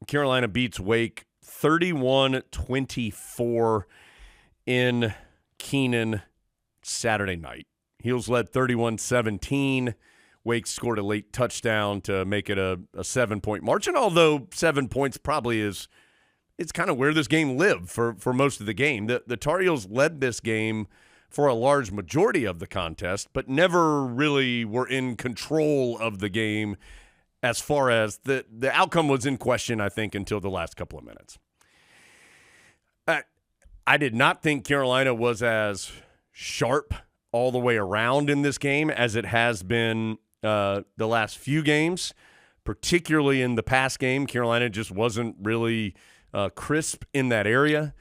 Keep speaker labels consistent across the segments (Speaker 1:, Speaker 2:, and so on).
Speaker 1: Carolina beats Wake 31-24 in Kenan Saturday night. Heels led 31-17. Wake scored a late touchdown to make it a 7-point margin, although 7 points probably it's kind of where this game lived for most of the game. The Tar Heels led this game for a large majority of the contest, but never really were in control of the game as far as the outcome was in question, I think, until the last couple of minutes. I did not think Carolina was as sharp all the way around in this game as it has been the last few games, particularly in the past game. Carolina just wasn't really crisp in that area.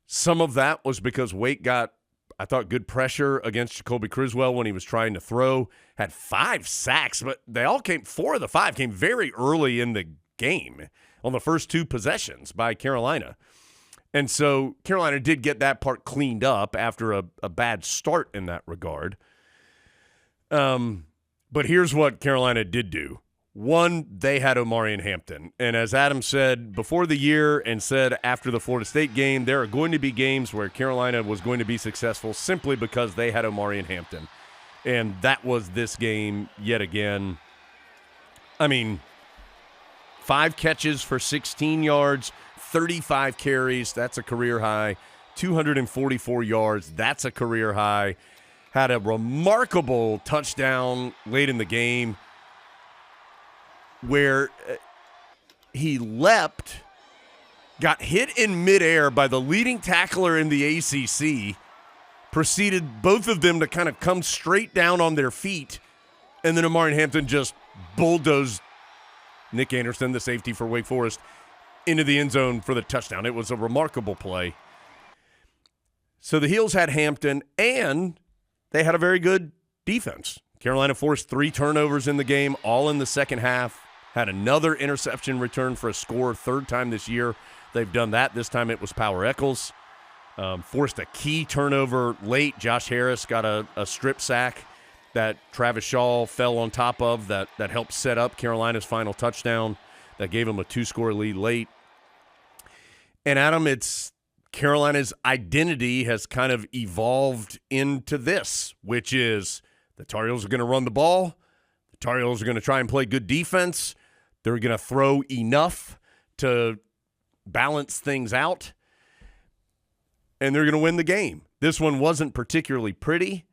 Speaker 1: Some of that was because Wake got, I thought, good pressure against Jacoby Criswell when he was trying to throw. Had 5 sacks, but 4 of the 5 came very early in the game on the first 2 possessions by Carolina. And so Carolina did get that part cleaned up after a bad start in that regard. But here's what Carolina did do. One, they had Omarion Hampton. And as Adam said before the year and said after the Florida State game, there are going to be games where Carolina was going to be successful simply because they had Omarion Hampton. And that was this game yet again. I mean, 5 catches for 16 yards, 35 carries, that's a career high. 244 yards, that's a career high. Had a remarkable touchdown late in the game where he leapt, got hit in midair by the leading tackler in the ACC, proceeded both of them to kind of come straight down on their feet, and then Omarion Hampton just bulldozed Nick Anderson, the safety for Wake Forest, into the end zone for the touchdown. It was a remarkable play. So the Heels had Hampton, and they had a very good defense. Carolina forced 3 turnovers in the game, all in the second half. Had another interception return for a score, 3rd time this year they've done that. This time it was Power Echols. Forced a key turnover late. Josh Harris got a strip sack that Travis Shaw fell on top of that helped set up Carolina's final touchdown. That gave them a 2-score lead late. And Adam, it's Carolina's identity has kind of evolved into this, which is the Tar Heels are going to run the ball. The Tar Heels are going to try and play good defense. They're going to throw enough to balance things out. And they're going to win the game. This one wasn't particularly pretty,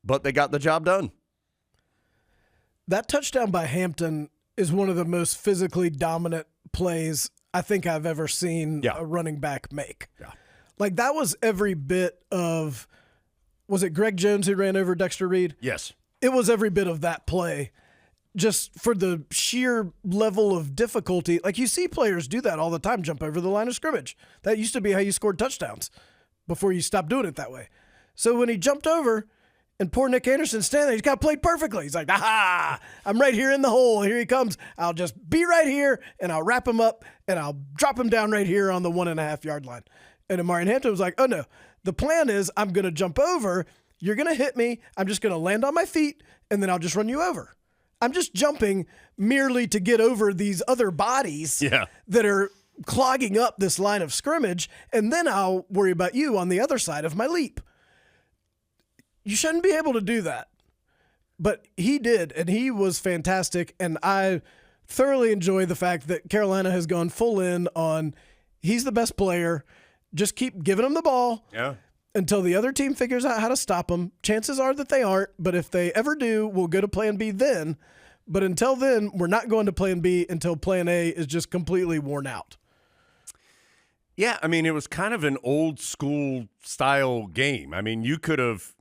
Speaker 1: but they got the job done.
Speaker 2: That touchdown by Hampton is one of the most physically dominant plays I think I've ever seen a running back make.
Speaker 1: Yeah.
Speaker 2: Like, that was every bit of, was it Greg Jones who ran over Dexter Reed?
Speaker 1: Yes.
Speaker 2: It was every bit of that play, just for the sheer level of difficulty. Like, you see players do that all the time, jump over the line of scrimmage. That used to be how you scored touchdowns before you stopped doing it that way. So when he jumped over, and poor Nick Anderson standing there, he's got played perfectly. He's like, aha, I'm right here in the hole. Here he comes. I'll just be right here, and I'll wrap him up, and I'll drop him down right here on the 1.5-yard line. And Omarion Hampton was like, oh, no. The plan is I'm going to jump over. You're going to hit me. I'm just going to land on my feet, and then I'll just run you over. I'm just jumping merely to get over these other bodies that are clogging up this line of scrimmage, and then I'll worry about you on the other side of my leap. You shouldn't be able to do that. But he did, and he was fantastic, and I thoroughly enjoy the fact that Carolina has gone full in on he's the best player. Just keep giving him the ball until the other team figures out how to stop him. Chances are that they aren't, but if they ever do, we'll go to plan B then. But until then, we're not going to plan B until plan A is just completely worn out.
Speaker 1: Yeah, I mean, it was kind of an old school style game. I mean, you could have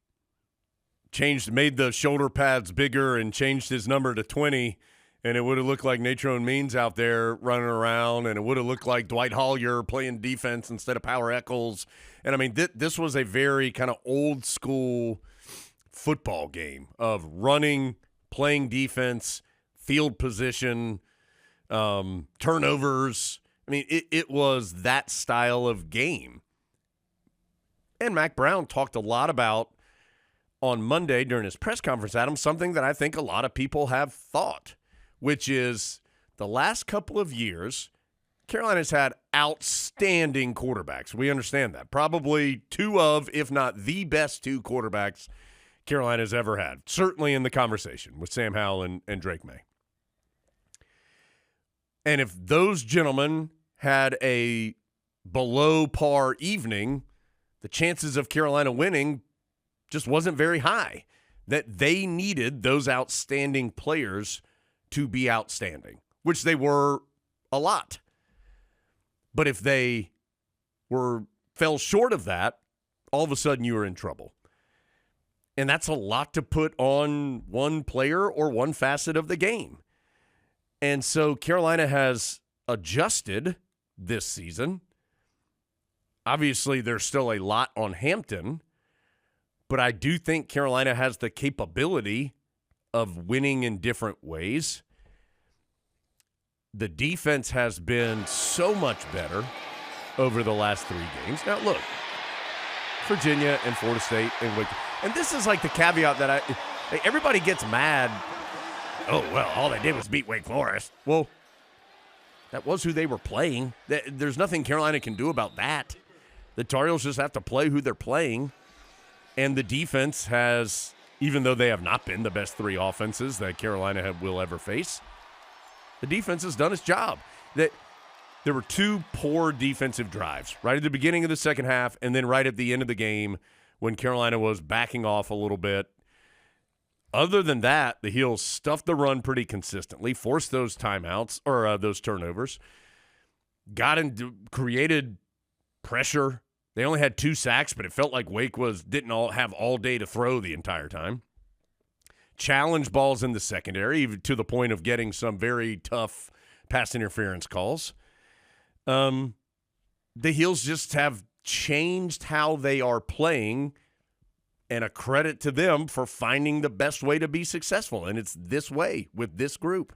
Speaker 1: made the shoulder pads bigger and changed his number to 20, and it would have looked like Natrone Means out there running around, and it would have looked like Dwight Hollier playing defense instead of Power Echols. And, I mean, this was a very kind of old school football game of running, playing defense, field position, turnovers. I mean, it was that style of game. And Mack Brown talked a lot about on Monday during his press conference, Adam, something that I think a lot of people have thought, which is the last couple of years, Carolina's had outstanding quarterbacks. We understand that. Probably two of, if not the best two quarterbacks Carolina's ever had. Certainly in the conversation with Sam Howell and Drake May. And if those gentlemen had a below par evening, the chances of Carolina winning just wasn't very high. That they needed those outstanding players to be outstanding, which they were a lot. But if they fell short of that, all of a sudden you were in trouble. And that's a lot to put on one player or one facet of the game. And so Carolina has adjusted this season. Obviously, there's still a lot on Hampton, but I do think Carolina has the capability of winning in different ways. The defense has been so much better over the last 3 games. Now, look, Virginia and Florida State and Wake. And this is like the caveat that everybody gets mad. Oh, well, all they did was beat Wake Forest. Well, that was who they were playing. There's nothing Carolina can do about that. The Tar Heels just have to play who they're playing. And the defense has, even though they have not been the best 3 offenses that Carolina will ever face, the defense has done its job. That there were 2 poor defensive drives, right at the beginning of the second half and then right at the end of the game when Carolina was backing off a little bit. Other than that, the Heels stuffed the run pretty consistently, forced those timeouts or those turnovers, created pressure. They only had 2 sacks, but it felt like Wake didn't have all day to throw the entire time. Challenge balls in the secondary, even to the point of getting some very tough pass interference calls. The Heels just have changed how they are playing, and a credit to them for finding the best way to be successful. And it's this way with this group.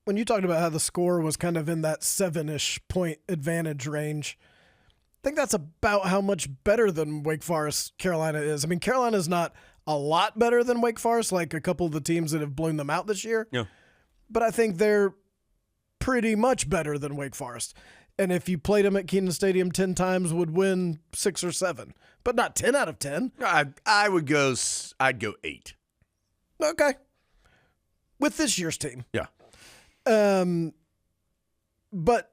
Speaker 2: When you talked about how the score was kind of in that 7-ish point advantage range, I think that's about how much better than Wake Forest Carolina is. I mean, Carolina's not a lot better than Wake Forest, like a couple of the teams that have blown them out this year.
Speaker 1: Yeah.
Speaker 2: But I think they're pretty much better than Wake Forest. And if you played them at Kenan Stadium 10 times, would win 6 or 7, but not 10 out of 10.
Speaker 1: I'd go 8.
Speaker 2: Okay. With this year's team.
Speaker 1: Yeah.
Speaker 2: But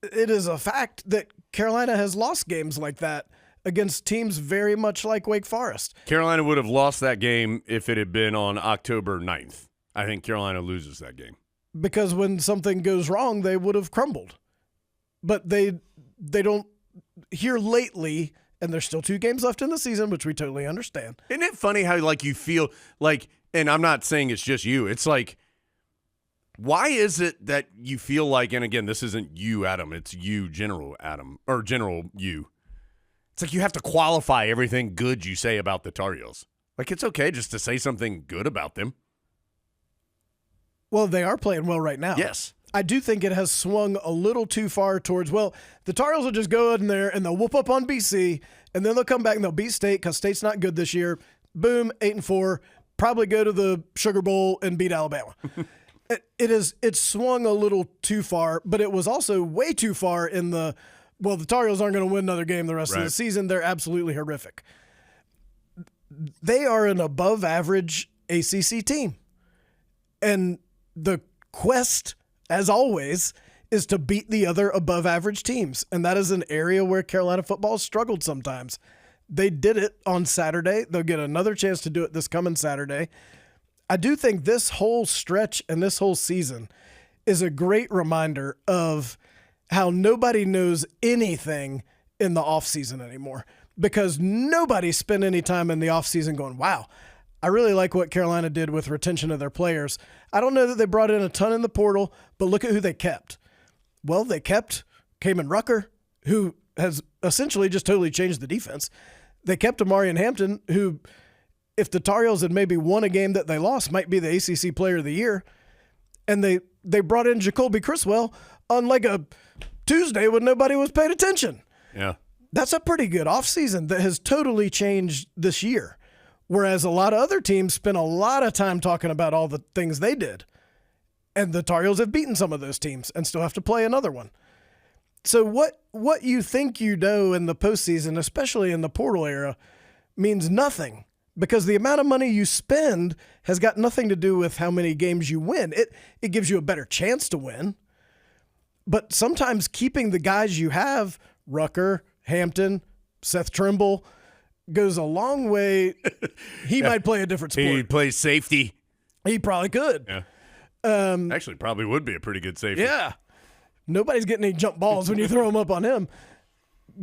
Speaker 2: it is a fact that Carolina has lost games like that against teams very much like Wake Forest.
Speaker 1: Carolina would have lost that game if it had been on October 9th. I think Carolina loses that game.
Speaker 2: Because when something goes wrong, they would have crumbled. But they don't here lately, and there's still 2 games left in the season, which we totally understand.
Speaker 1: Isn't it funny how you feel like, and I'm not saying it's just you, it's like, why is it that you feel like, and again, this isn't you, Adam, it's you, General Adam, or General you. It's like you have to qualify everything good you say about the Tar Heels. Like, it's okay just to say something good about them.
Speaker 2: Well, they are playing well right now.
Speaker 1: Yes.
Speaker 2: I do think it has swung a little too far towards, well, the Tar Heels will just go in there and they'll whoop up on BC, and then they'll come back and they'll beat State because State's not good this year. Boom, 8-4, probably go to the Sugar Bowl and beat Alabama. It's swung a little too far, but it was also way too far in the Tar Heels aren't going to win another game the rest of the season. They're absolutely horrific. They are an above-average ACC team. And the quest, as always, is to beat the other above-average teams. And that is an area where Carolina football has struggled sometimes. They did it on Saturday. They'll get another chance to do it this coming Saturday. I do think this whole stretch and this whole season is a great reminder of how nobody knows anything in the offseason anymore, because nobody spent any time in the offseason going, wow, I really like what Carolina did with retention of their players. I don't know that they brought in a ton in the portal, but look at who they kept. Well, they kept Kamen Rucker, who has essentially just totally changed the defense. They kept Amari and Hampton, who, if the Tar Heels had maybe won a game that they lost, might be the ACC Player of the Year. And they brought in Jacoby Criswell on like a Tuesday when nobody was paying attention.
Speaker 1: Yeah.
Speaker 2: That's a pretty good offseason that has totally changed this year. Whereas a lot of other teams spent a lot of time talking about all the things they did. And the Tar Heels have beaten some of those teams and still have to play another one. So what you think you know in the postseason, especially in the portal era, means nothing, because the amount of money you spend has got nothing to do with how many games you win. It gives you a better chance to win. But sometimes keeping the guys you have, Rucker, Hampton, Seth Trimble, goes a long way. He might play a different sport.
Speaker 1: He plays safety.
Speaker 2: He probably could.
Speaker 1: Yeah. Actually, probably would be a pretty good safety.
Speaker 2: Yeah. Nobody's getting any jump balls when you throw them up on him.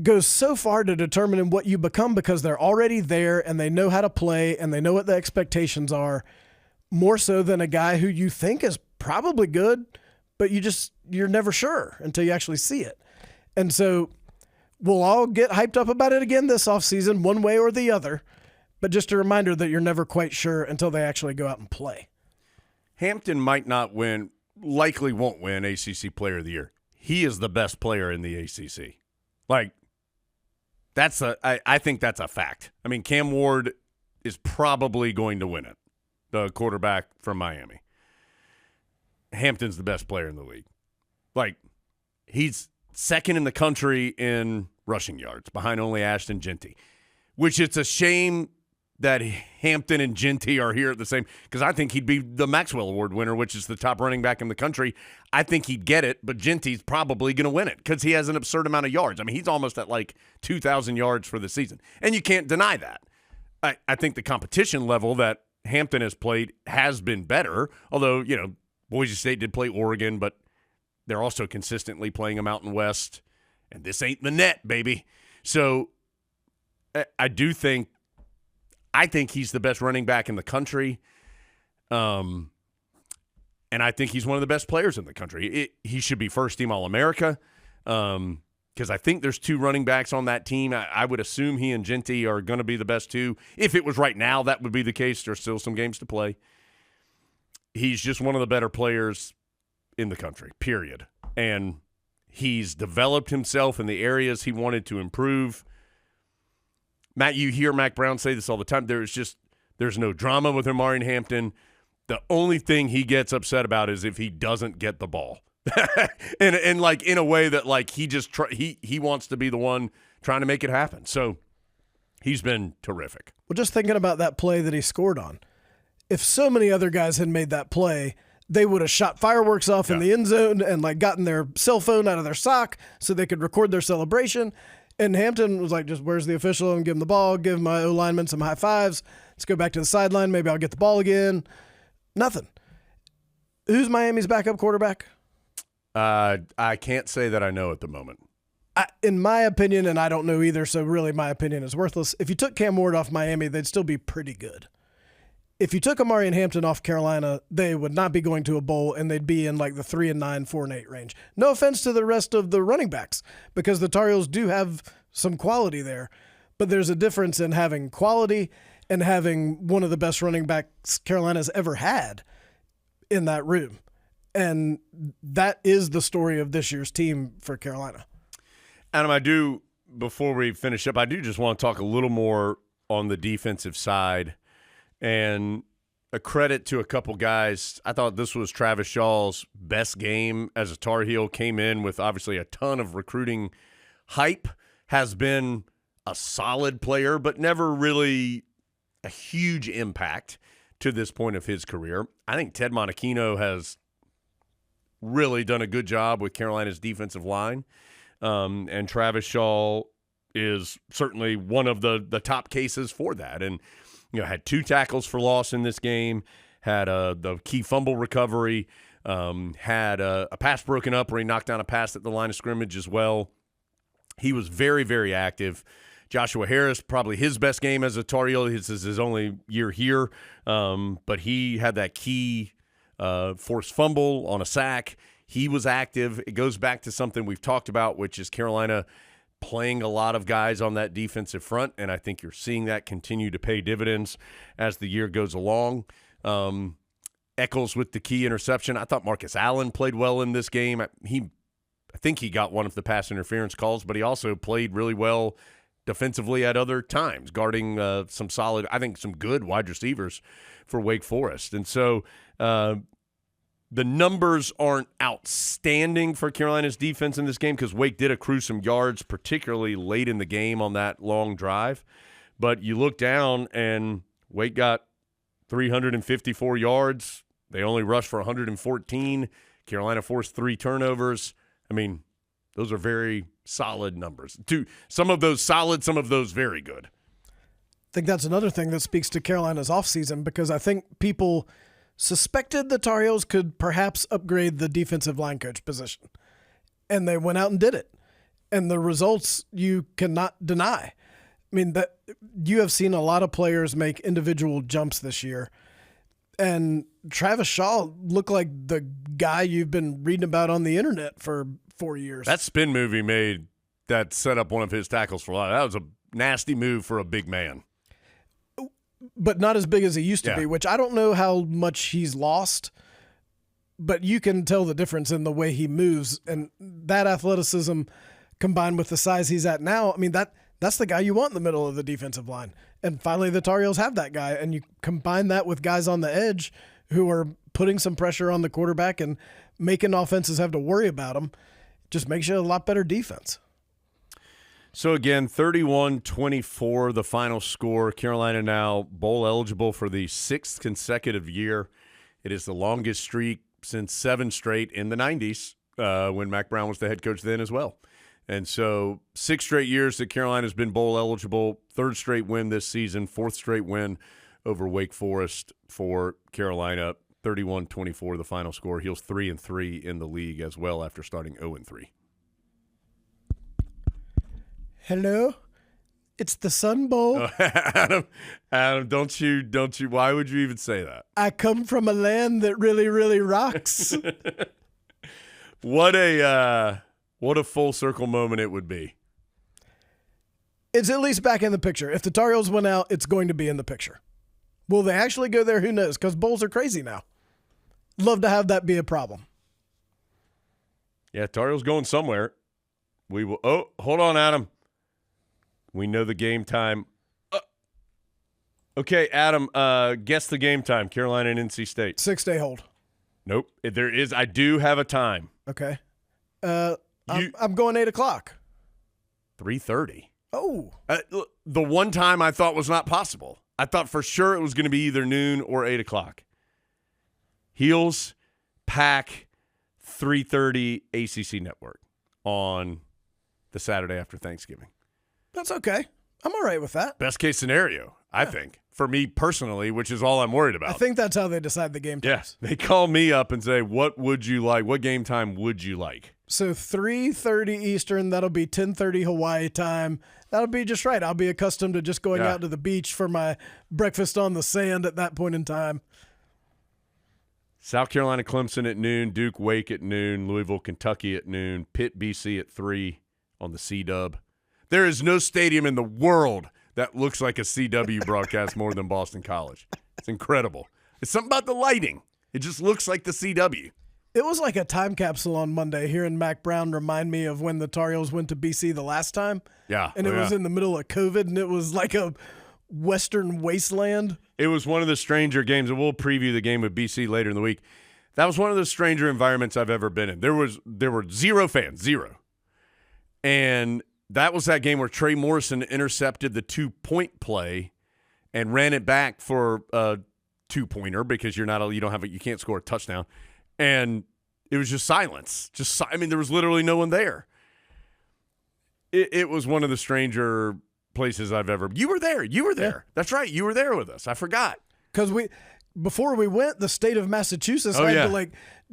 Speaker 2: Goes so far to determining what you become, because they're already there and they know how to play and they know what the expectations are, more so than a guy who you think is probably good, but you're never sure until you actually see it. And so we'll all get hyped up about it again this offseason, one way or the other, but just a reminder that you're never quite sure until they actually go out and play.
Speaker 1: Hampton might not win, likely won't win ACC Player of the Year. He is the best player in the ACC. Like, I think that's a fact. I mean, Cam Ward is probably going to win it, the quarterback from Miami. Hampton's the best player in the league. Like, he's second in the country in rushing yards, behind only Ashton Jeanty, which it's a shame that Hampton and Jeanty are here at the same, because I think he'd be the Maxwell Award winner, which is the top running back in the country. I think he'd get it, but Jeanty's probably going to win it because he has an absurd amount of yards. I mean, he's almost at like 2,000 yards for the season, and you can't deny that. I think the competition level that Hampton has played has been better, although, Boise State did play Oregon, but they're also consistently playing a Mountain West, and this ain't the net, baby. So I think he's the best running back in the country. And I think he's one of the best players in the country. He should be first-team All-America, because I think there's two running backs on that team. I would assume he and Jeanty are going to be the best two. If it was right now, that would be the case. There's still some games to play. He's just one of the better players in the country, period. And he's developed himself in the areas he wanted to improve. Matt, you hear Mac Brown say this all the time. There's no drama with Omarion Hampton. The only thing he gets upset about is if he doesn't get the ball, and like in a way that like he wants to be the one trying to make it happen. So he's been terrific.
Speaker 2: Well, just thinking about that play that he scored on, if so many other guys had made that play, they would have shot fireworks off in the end zone and like gotten their cell phone out of their sock so they could record their celebration. And Hampton was like, just where's the official, and give him the ball, give my O-lineman some high fives. Let's go back to the sideline. Maybe I'll get the ball again. Nothing. Who's Miami's backup quarterback?
Speaker 1: I can't say that I know at the moment.
Speaker 2: In my opinion, and I don't know either, so really my opinion is worthless. If you took Cam Ward off Miami, they'd still be pretty good. If you took Omarion Hampton off Carolina, they would not be going to a bowl, and they'd be in like the 3-9, 4-8 range. No offense to the rest of the running backs, because the Tar Heels do have some quality there, but there's a difference in having quality and having one of the best running backs Carolina's ever had in that room. And that is the story of this year's team for Carolina.
Speaker 1: Adam, before we finish up, I do just want to talk a little more on the defensive side. And a credit to a couple guys. I thought this was Travis Shaw's best game as a Tar Heel. Came in with obviously a ton of recruiting hype. Has been a solid player, but never really a huge impact to this point of his career. I think Ted Monachino has really done a good job with Carolina's defensive line. And Travis Shaw is certainly one of the top cases for that. And had 2 tackles for loss in this game, had the key fumble recovery, had a pass broken up where he knocked down a pass at the line of scrimmage as well. He was very, very active. Joshua Harris, probably his best game as a Tar Heel. This is his only year here, but he had that key forced fumble on a sack. He was active. It goes back to something we've talked about, which is Carolina playing a lot of guys on that defensive front, and I think you're seeing that continue to pay dividends as the year goes along. Eccles with the key interception. I thought Marcus Allen played well in this game. I think he got one of the pass interference calls, but he also played really well defensively at other times, guarding some solid, I think some good wide receivers for Wake Forest. And so the numbers aren't outstanding for Carolina's defense in this game because Wake did accrue some yards, particularly late in the game on that long drive. But you look down, and Wake got 354 yards. They only rushed for 114. Carolina forced 3 turnovers. I mean, those are very solid numbers. Some of those solid, some of those very good.
Speaker 2: I think that's another thing that speaks to Carolina's offseason, because I think people suspected the Tar Heels could perhaps upgrade the defensive line coach position. And they went out and did it. And the results you cannot deny. I mean, that you have seen a lot of players make individual jumps this year. And Travis Shaw looked like the guy you've been reading about on the internet for 4 years.
Speaker 1: That spin move he made that set up one of his tackles for a lot. That was a nasty move for a big man.
Speaker 2: But not as big as he used to be, which I don't know how much he's lost, but you can tell the difference in the way he moves. And that athleticism combined with the size he's at now, I mean, that's the guy you want in the middle of the defensive line. And finally, the Tar Heels have that guy. And you combine that with guys on the edge who are putting some pressure on the quarterback and making offenses have to worry about them, just makes you a lot better defense.
Speaker 1: So, again, 31-24, the final score. Carolina now bowl eligible for the 6th consecutive year. It is the longest streak since 7 straight in the 90s when Mack Brown was the head coach then as well. And so 6 straight years that Carolina's been bowl eligible, 3rd straight win this season, 4th straight win over Wake Forest for Carolina, 31-24 the final score. Heels 3-3 in the league as well after starting 0-3.
Speaker 2: Hello, it's the Sun Bowl.
Speaker 1: Adam, don't you? Why would you even say that?
Speaker 2: I come from a land that really, really rocks.
Speaker 1: What a full circle moment it would be.
Speaker 2: It's at least back in the picture. If the Tar Heels went out, it's going to be in the picture. Will they actually go there? Who knows? Because bowls are crazy now. Love to have that be a problem.
Speaker 1: Yeah, Tar Heels going somewhere. We will. Oh, hold on, Adam. We know the game time. Okay, Adam, guess the game time. Carolina and NC State.
Speaker 2: 6-day hold.
Speaker 1: Nope. There is. I do have a time.
Speaker 2: Okay. I'm going 8 o'clock.
Speaker 1: 3:30.
Speaker 2: Oh.
Speaker 1: The one time I thought was not possible. I thought for sure it was going to be either noon or 8 o'clock. Heels, Pack, 3:30 ACC Network on the Saturday after Thanksgiving.
Speaker 2: That's okay. I'm all right with that.
Speaker 1: Best case scenario, I think, for me personally, which is all I'm worried about.
Speaker 2: I think that's how they decide the game times.
Speaker 1: Yeah, they call me up and say, what would you like? What game time would you like?
Speaker 2: So 3:30 Eastern, that'll be 10:30 Hawaii time. That'll be just right. I'll be accustomed to just going out to the beach for my breakfast on the sand at that point in time.
Speaker 1: South Carolina, Clemson at noon, Duke, Wake at noon, Louisville, Kentucky at noon, Pitt, BC at 3 on the C-Dub. There is no stadium in the world that looks like a CW broadcast more than Boston College. It's incredible. It's something about the lighting. It just looks like the CW.
Speaker 2: It was like a time capsule on Monday, hearing Mack Brown remind me of when the Tar Heels went to BC the last time.
Speaker 1: Yeah.
Speaker 2: And it was in the middle of COVID, and it was like a western wasteland.
Speaker 1: It was one of the stranger games, and we'll preview the game with BC later in the week. That was one of the stranger environments I've ever been in. There were 0 fans, 0. And that was that game where Trey Morrison intercepted the 2-point play and ran it back for a 2-pointer because you can't score a touchdown. And it was just silence. There was literally no one there. It was one of the stranger places I've ever. You were there.
Speaker 2: Yeah.
Speaker 1: That's right. You were there with us. I forgot.
Speaker 2: Because before we went, the state of Massachusetts had to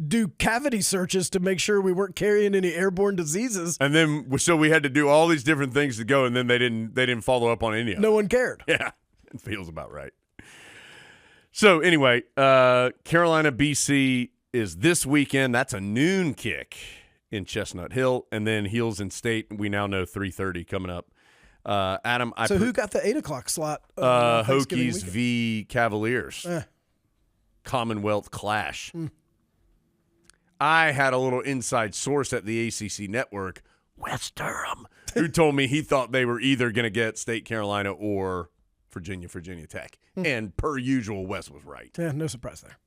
Speaker 2: do cavity searches to make sure we weren't carrying any airborne diseases.
Speaker 1: And then so we had to do all these different things to go, and then they didn't follow up on any of it.
Speaker 2: No one cared.
Speaker 1: Yeah, it feels about right. So anyway, Carolina BC is this weekend. That's a noon kick in Chestnut Hill, and then Heels and State. We now know 3:30 coming up. Adam,
Speaker 2: who got the 8 o'clock slot?
Speaker 1: Hokies v. Cavaliers. Commonwealth clash. I had a little inside source at the ACC Network, West Durham, who told me he thought they were either going to get State Carolina or Virginia Tech. And per usual, Wes was right.
Speaker 2: Yeah, no surprise there.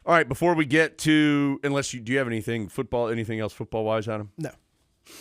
Speaker 1: All right, before we get to, do you have anything else football wise, Adam?
Speaker 2: No.